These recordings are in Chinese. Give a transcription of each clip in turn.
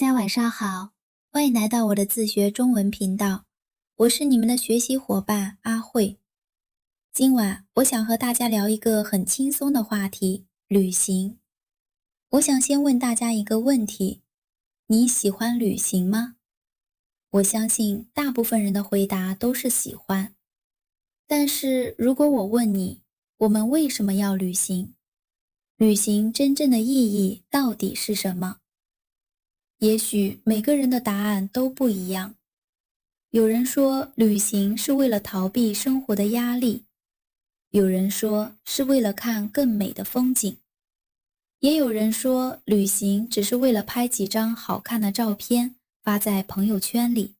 家晚上好，欢迎来到我的自学中文频道，我是你们的学习伙伴阿慧。今晚我想和大家聊一个很轻松的话题，旅行。我想先问大家一个问题，你喜欢旅行吗？我相信大部分人的回答都是喜欢。但是如果我问你，我们为什么要旅行？旅行真正的意义到底是什么？也许每个人的答案都不一样。有人说旅行是为了逃避生活的压力，有人说是为了看更美的风景，也有人说旅行只是为了拍几张好看的照片发在朋友圈里。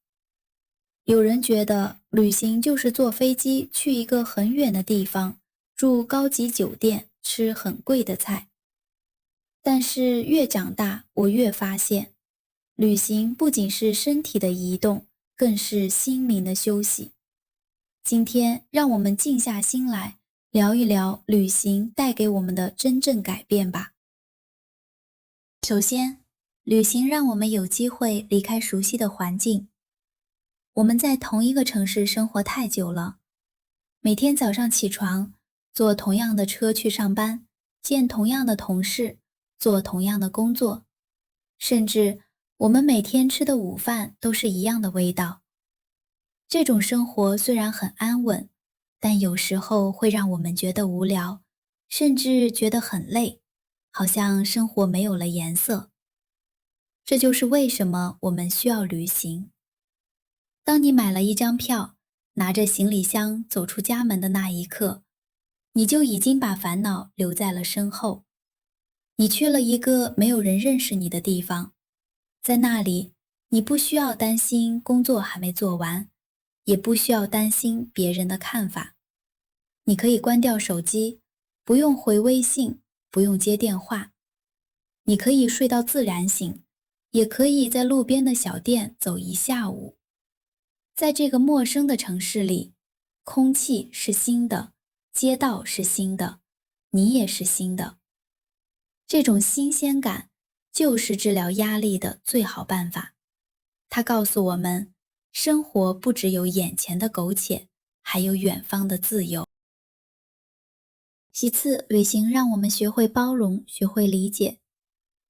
有人觉得旅行就是坐飞机去一个很远的地方，住高级酒店，吃很贵的菜。但是越长大，我越发现，旅行不仅是身体的移动，更是心灵的休息。今天让我们静下心来，聊一聊旅行带给我们的真正改变吧。首先，旅行让我们有机会离开熟悉的环境。我们在同一个城市生活太久了，每天早上起床，坐同样的车去上班，见同样的同事，做同样的工作，甚至我们每天吃的午饭都是一样的味道。这种生活虽然很安稳，但有时候会让我们觉得无聊，甚至觉得很累，好像生活没有了颜色。这就是为什么我们需要旅行。当你买了一张票，拿着行李箱走出家门的那一刻，你就已经把烦恼留在了身后。你去了一个没有人认识你的地方，在那里，你不需要担心工作还没做完，也不需要担心别人的看法。你可以关掉手机，不用回微信，不用接电话。你可以睡到自然醒，也可以在路边的小店走一下午。在这个陌生的城市里，空气是新的，街道是新的，你也是新的。这种新鲜感就是治疗压力的最好办法。它告诉我们，生活不只有眼前的苟且，还有远方的自由。其次，旅行让我们学会包容，学会理解。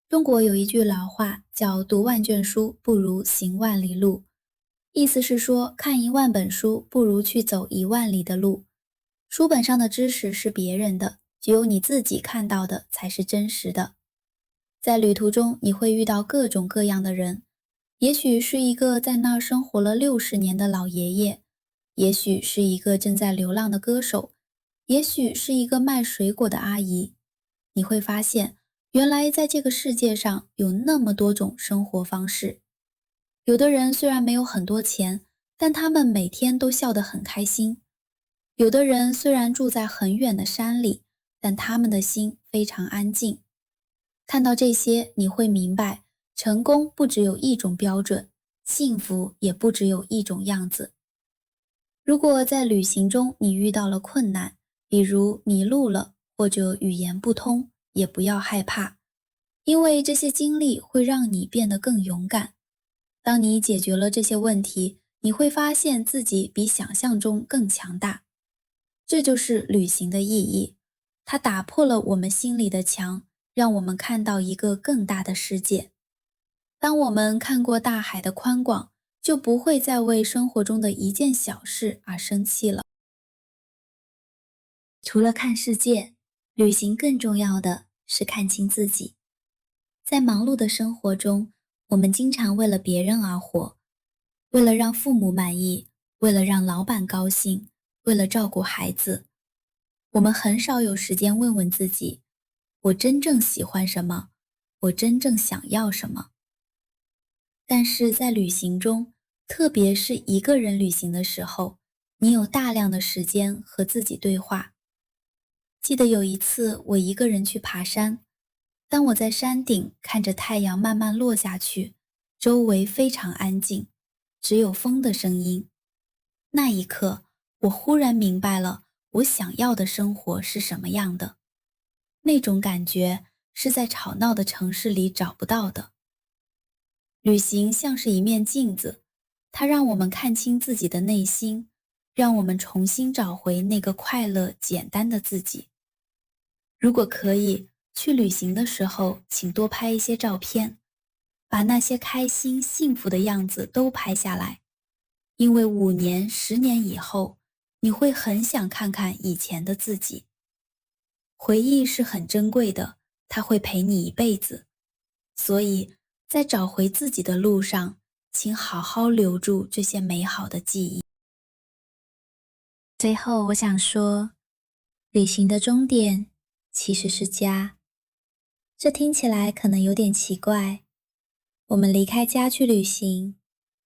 中国有一句老话叫读万卷书不如行万里路，意思是说看1万本书不如去走1万里的路。书本上的知识是别人的，只有你自己看到的才是真实的。在旅途中，你会遇到各种各样的人，也许是一个在那儿生活了60年的老爷爷，也许是一个正在流浪的歌手，也许是一个卖水果的阿姨。你会发现，原来在这个世界上有那么多种生活方式。有的人虽然没有很多钱，但他们每天都笑得很开心。有的人虽然住在很远的山里，但他们的心非常安静。看到这些，你会明白，成功不只有一种标准，幸福也不只有一种样子。如果在旅行中你遇到了困难，比如迷路了，或者语言不通，也不要害怕，因为这些经历会让你变得更勇敢。当你解决了这些问题，你会发现自己比想象中更强大。这就是旅行的意义，它打破了我们心里的墙，让我们看到一个更大的世界。当我们看过大海的宽广，就不会再为生活中的一件小事而生气了。除了看世界，旅行更重要的是看清自己。在忙碌的生活中，我们经常为了别人而活，为了让父母满意，为了让老板高兴，为了照顾孩子。我们很少有时间问问自己，我真正喜欢什么？我真正想要什么？但是在旅行中，特别是一个人旅行的时候，你有大量的时间和自己对话。记得有一次，我一个人去爬山，当我在山顶看着太阳慢慢落下去，周围非常安静，只有风的声音。那一刻，我忽然明白了我想要的生活是什么样的。那种感觉是在吵闹的城市里找不到的。旅行像是一面镜子，它让我们看清自己的内心，让我们重新找回那个快乐、简单的自己。如果可以，去旅行的时候，请多拍一些照片，把那些开心、幸福的样子都拍下来。因为5年、10年以后，你会很想看看以前的自己。回忆是很珍贵的，它会陪你一辈子。所以，在找回自己的路上，请好好留住这些美好的记忆。最后，我想说，旅行的终点其实是家。这听起来可能有点奇怪，我们离开家去旅行，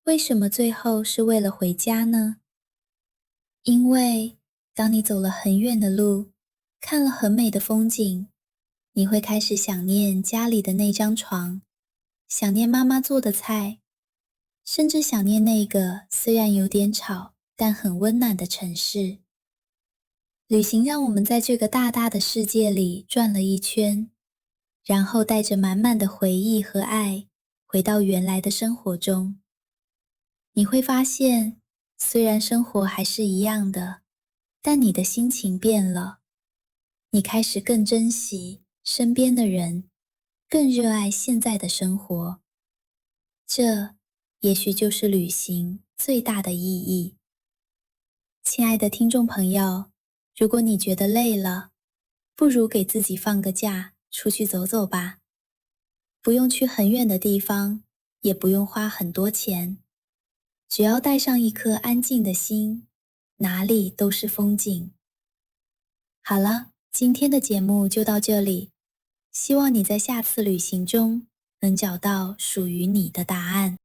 为什么最后是为了回家呢？因为当你走了很远的路，看了很美的风景，你会开始想念家里的那张床，想念妈妈做的菜，甚至想念那个虽然有点吵，但很温暖的城市。旅行让我们在这个大大的世界里转了一圈，然后带着满满的回忆和爱，回到原来的生活中。你会发现，虽然生活还是一样的，但你的心情变了。你开始更珍惜身边的人，更热爱现在的生活。这也许就是旅行最大的意义。亲爱的听众朋友，如果你觉得累了，不如给自己放个假，出去走走吧。不用去很远的地方，也不用花很多钱，只要带上一颗安静的心，哪里都是风景。好了，今天的节目就到这里，希望你在下次旅行中能找到属于你的答案。